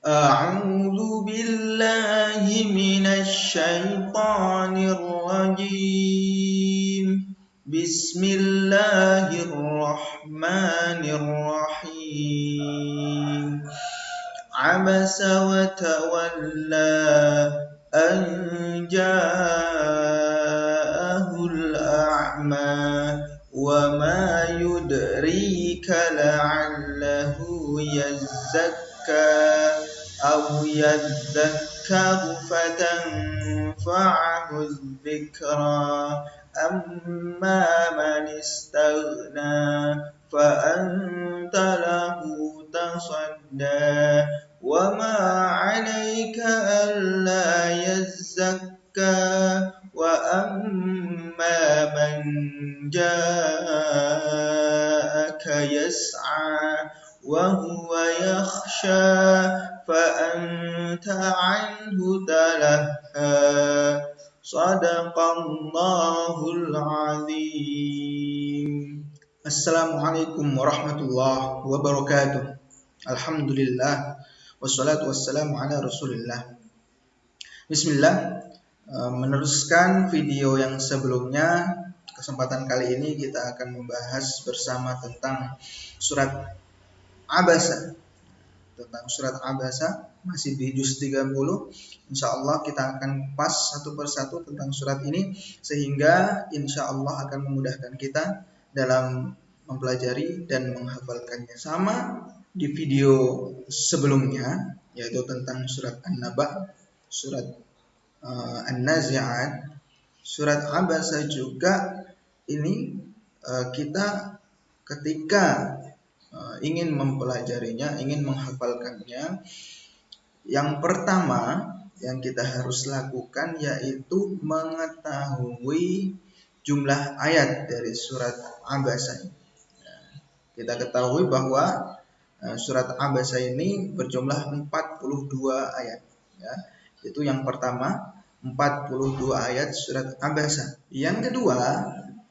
أعوذ بالله من الشيطان الرجيم بسم الله الرحمن الرحيم عبس وتولى أن جاءه الأعمى وما يدريك لعله يزكى أو يذكر فتنفعه الذكرى أما من استغنى فأنت له تصدى وما عليك ألا يزكى وأما من جاءك يسعى وهو يخشى فأنت عنه تلهى صدق الله العظيم. Assalamualaikum warahmatullahi wabarakatuh. Alhamdulillah wassalatu wassalamu ala Rasulillah. Bismillah. Meneruskan video yang sebelumnya, kesempatan kali ini kita akan membahas bersama tentang surat Abasa. Tentang surat Abasa, masih di juz 30. Insyaallah kita akan pas satu persatu tentang surat ini, sehingga insyaallah akan memudahkan kita dalam mempelajari dan menghafalkannya. Sama di video sebelumnya, yaitu tentang surat An-Naba, surat An-Nazi'at, surat Abasa juga. Ini kita ketika ingin mempelajarinya, ingin menghafalkannya, yang pertama yang kita harus lakukan yaitu mengetahui jumlah ayat dari surat Abasa ini. Kita ketahui bahwa surat Abasa ini berjumlah 42 ayat. Ya, itu yang pertama, 42 ayat surat Abasa. Yang kedua,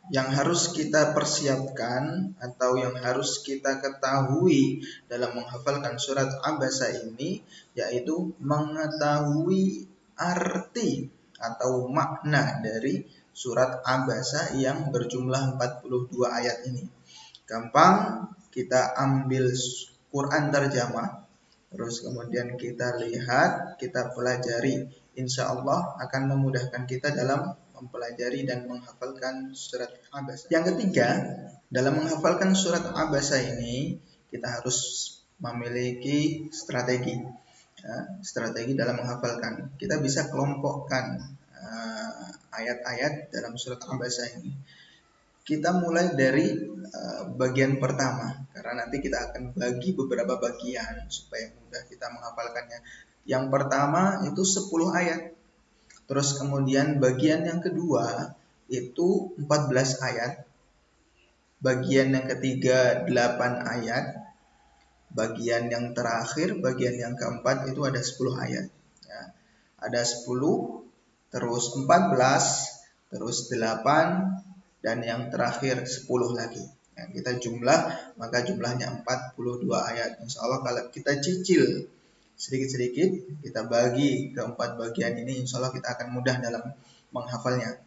yang harus kita persiapkan atau yang harus kita ketahui dalam menghafalkan surat Abasa ini yaitu mengetahui arti atau makna dari surat Abasa yang berjumlah 42 ayat ini. Gampang, kita ambil Quran terjemah, terus kemudian kita lihat, kita pelajari. Insya Allah akan memudahkan kita dalam mempelajari dan menghafalkan surat Abasa. Yang ketiga, dalam menghafalkan surat Abasa ini kita harus memiliki strategi. Strategi dalam menghafalkan. Kita bisa kelompokkan ayat-ayat dalam surat Abasa ini. Kita mulai dari bagian pertama, karena nanti kita akan bagi beberapa bagian supaya mudah kita menghafalkannya. Yang pertama itu 10 ayat. Terus kemudian bagian yang kedua itu 14 ayat. Bagian yang ketiga 8 ayat. Bagian yang terakhir, bagian yang keempat itu ada 10 ayat. Ya, ada 10, terus 14, terus 8, dan yang terakhir 10 lagi. Ya, kita jumlah, maka jumlahnya 42 ayat. Insya Allah kalau kita cicil sedikit-sedikit, kita bagi ke 4 bagian ini, insya Allah kita akan mudah dalam menghafalnya.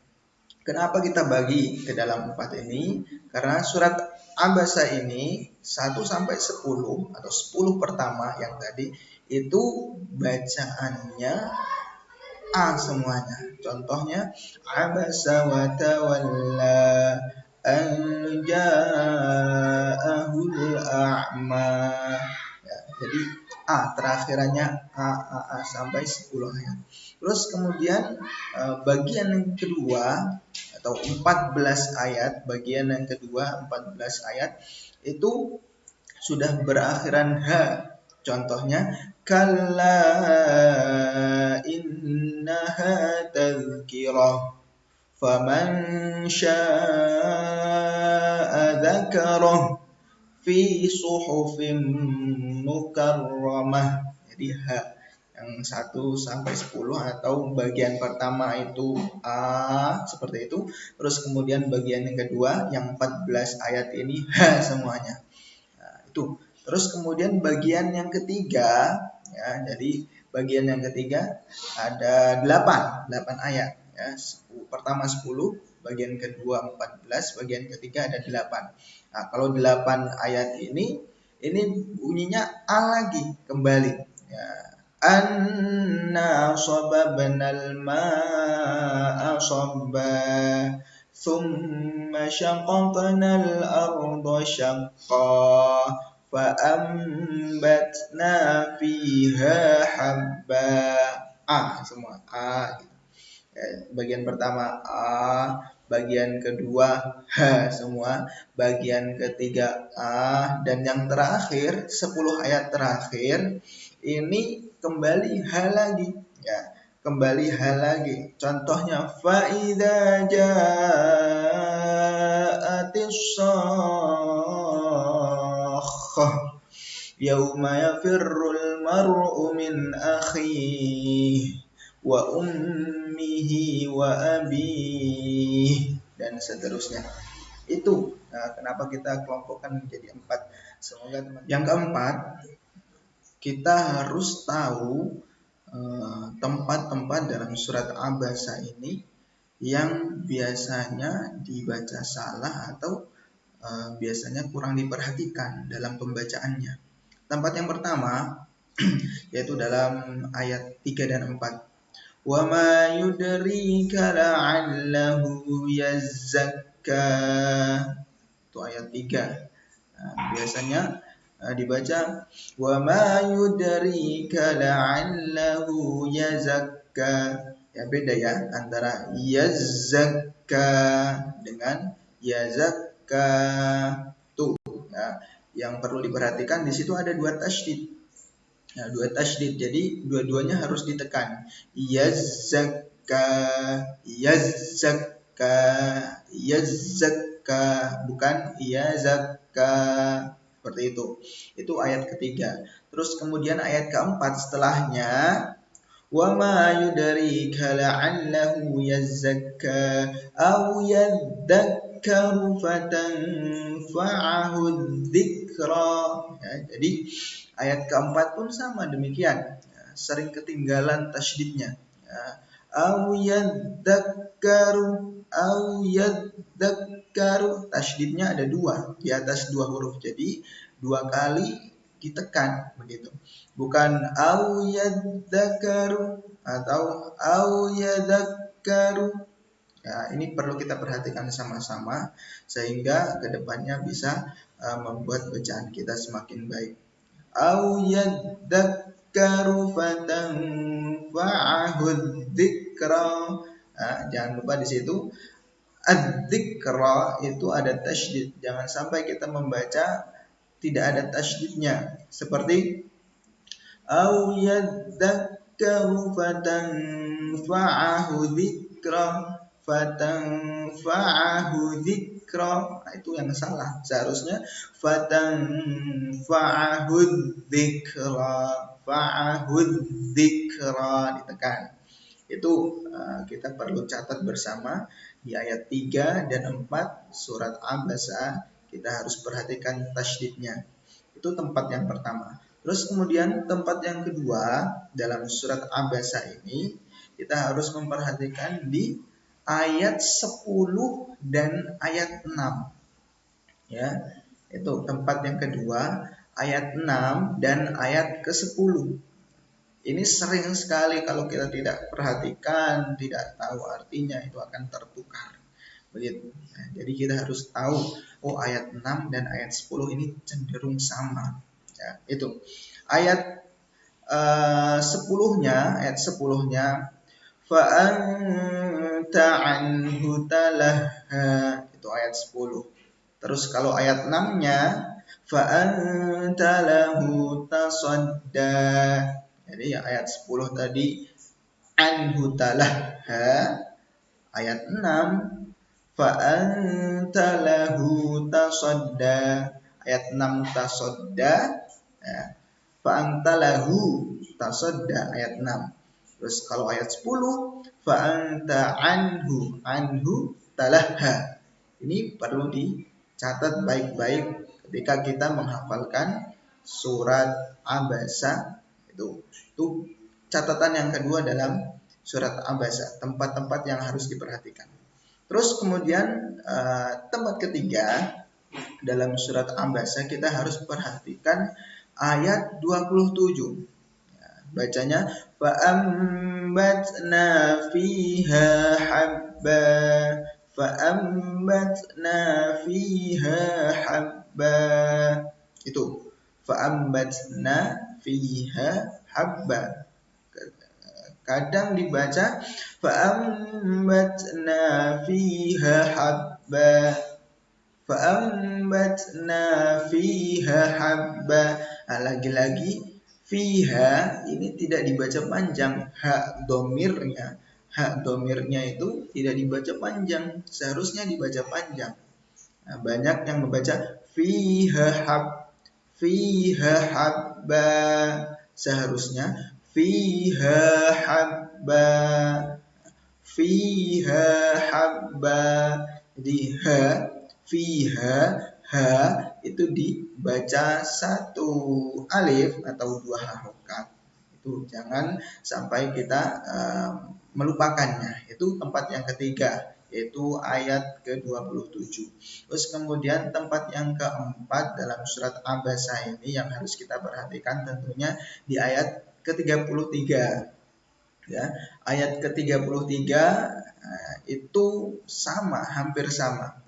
Kenapa kita bagi ke dalam 4 ini? Karena surat Abasa ini 1 sampai 10 atau 10 pertama yang tadi itu bacaannya A semuanya. Contohnya Abasa wa tawalla an ja'ahul a'ma. Ya, jadi A, terakhirannya A sampai 10 ayat. Terus kemudian bagian yang kedua atau 14 ayat, bagian yang kedua 14 ayat itu sudah berakhiran H. Contohnya kalla innaha tadhkirah faman syaa'a dzakarah fi suhufin mukarramah. Jadi H yang 1 sampai 10 atau bagian pertama itu A seperti itu. Terus kemudian bagian yang kedua yang 14 ayat ini H semuanya. Nah, itu. Terus kemudian bagian yang ketiga ya. Jadi bagian yang ketiga ada 8 ayat ya. Pertama 10, bagian kedua 14, bagian ketiga ada 8. Nah, kalau 8 ayat ini bunyinya A lagi kembali ya. Anna sababnal ma'a sabba thumma syaqaqnal arda syaqqa fa'ambatna fiha habba. Semua gitu. Bagian pertama A, bagian kedua H semua, bagian ketiga A, dan yang terakhir 10 ayat terakhir ini kembali H lagi ya, kembali H lagi. Contohnya faida ja'atis sakhah yauma yafirrul mar'u min akhihi wa ummihi wa abihi, dan seterusnya. Itu kenapa kita kelompokkan menjadi 4. Semoga teman. Yang keempat, kita harus tahu tempat-tempat dalam surat Abasa ini yang biasanya dibaca salah atau biasanya kurang diperhatikan dalam pembacaannya. Tempat yang pertama yaitu dalam ayat 3 dan 4. Wa ma yudrika la'allahu yazzakka. Itu ayat 3. Biasanya dibaca wa ma yudrika la'allahu yazakka. Ya, beda ya antara yazzakka dengan yazakka. Tuh ya, yang perlu diperhatikan di situ ada 2 tasydid. Ya, 2 tasydid, jadi dua-duanya harus ditekan. Yazzakka, yazzakka, yazzakka, bukan yazakka. Seperti itu. Itu ayat ketiga. Terus kemudian ayat keempat setelahnya, wa ma yudrika la'allahu yazzakka aw yadzakkaru fatanfa'ahu dzikra. Ya, jadi ayat keempat pun sama demikian, ya, sering ketinggalan tasydidnya. Ya. Au yadzakkaru, tasydidnya ada 2 di atas 2 huruf, jadi 2 kali ditekan begitu. Bukan au yadzakkaru atau au yadzakkaru. Ya, ini perlu kita perhatikan sama-sama sehingga kedepannya bisa membuat bacaan kita semakin baik. Au yadzakkaru fatanfa'ahu dzikra. Jangan lupa di situ adzikra itu ada tasydid. Jangan sampai kita membaca tidak ada tasydidnya. Seperti au yadzakkaru fatanfa'ahu dzikra, fatanfa'ahu dzikra. Itu yang salah. Seharusnya fatanfa'ahu dzikra, fa'ahu dzikra ditekan. Itu kita perlu catat bersama di ayat 3 dan 4 surat Abasa. Kita harus perhatikan tasydidnya. Itu tempat yang pertama. Terus kemudian tempat yang kedua dalam surat Abasa ini kita harus memperhatikan di ayat 10 dan ayat 6. Ya, itu tempat yang kedua, ayat 6 dan ayat ke-10. Ini sering sekali kalau kita tidak perhatikan, tidak tahu artinya, itu akan tertukar. Begitu. Nah, jadi kita harus tahu, ayat 6 dan ayat 10 ini cenderung sama. Ya, itu. Ayat 10-nya, fa'anta anhu talaha, itu ayat 10. Terus kalau ayat 6-nya fa'anta lahu tasadda. Jadi ayat 10 tadi anhu talaha, ayat 6 fa'anta lahu tasadda, ayat 6 tasadda, ya. Fa'anta lahu tasadda ayat 6. Terus kalau ayat 10 fa'anta anhu talaha. Ini perlu dicatat baik-baik ketika kita menghafalkan surat Abasa. Itu catatan yang kedua dalam surat Abasa, tempat-tempat yang harus diperhatikan. Terus kemudian tempat ketiga dalam surat Abasa kita harus perhatikan ayat 27. Bacanya fa'ambatna fiha habba, fa'ambatna fiha habba. Itu fa'ambatna fiha habba. Kadang dibaca fa'ambatna fiha habba, fa'ambatna fiha habba. Lagi-lagi fiha ini tidak dibaca panjang, hak domirnya itu tidak dibaca panjang, seharusnya dibaca panjang. Banyak yang membaca fiha habba, seharusnya fiha habba, fiha habba. Jadi fiha itu dibaca satu alif atau dua harokat. Itu jangan sampai kita melupakannya. Itu tempat yang ketiga, yaitu ayat ke-27. Terus kemudian tempat yang keempat dalam surat Abasa ini yang harus kita perhatikan tentunya di ayat ke-33. Ya, ayat ke-33 itu hampir sama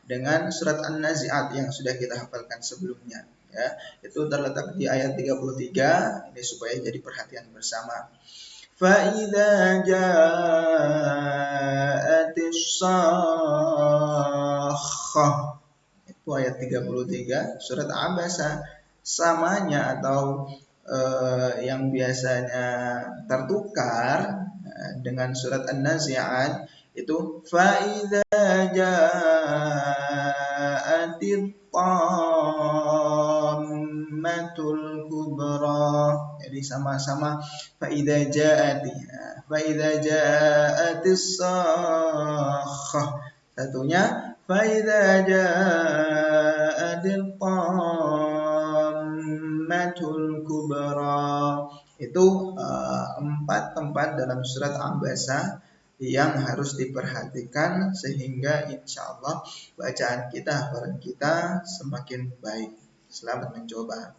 dengan surat An-Nazi'at yang sudah kita hafalkan sebelumnya. Ya, itu terletak di ayat 33, ini supaya jadi perhatian bersama. Fa'idza ja'atis sakhah. Itu ayat 33 surat Abasa. Samanya atau yang biasanya tertukar dengan surat An-Nazi'at itu fa'idza ja'atit tammatul kubra. Jadi sama-sama fa'idza ja'atis sakhah. Satunya fa'idza ja'atil tammatul kubra. Itu 4 tempat dalam surat Abasa yang harus diperhatikan sehingga insya Allah bacaan kita, hafalan kita semakin baik. Selamat mencoba.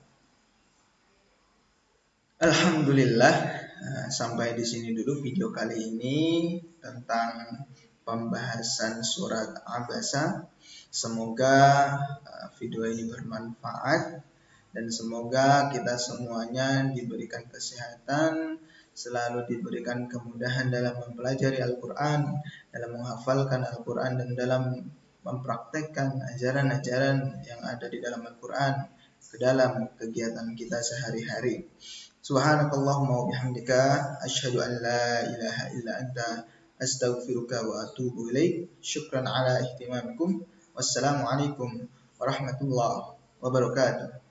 Alhamdulillah, sampai di sini dulu video kali ini tentang pembahasan surat Abasa. Semoga video ini bermanfaat dan semoga kita semuanya diberikan kesehatan, selalu diberikan kemudahan dalam mempelajari Al-Quran, dalam menghafalkan Al-Quran, dan dalam mempraktekkan ajaran-ajaran yang ada di dalam Al-Quran ke dalam kegiatan kita sehari-hari. Subhanakallahumma wa bihamdika asyhadu an la ilaha illa anta astaghfiruka wa atubu ilaik. Syukran ala ihtimamikum. Wassalamualaikum warahmatullahi wabarakatuh.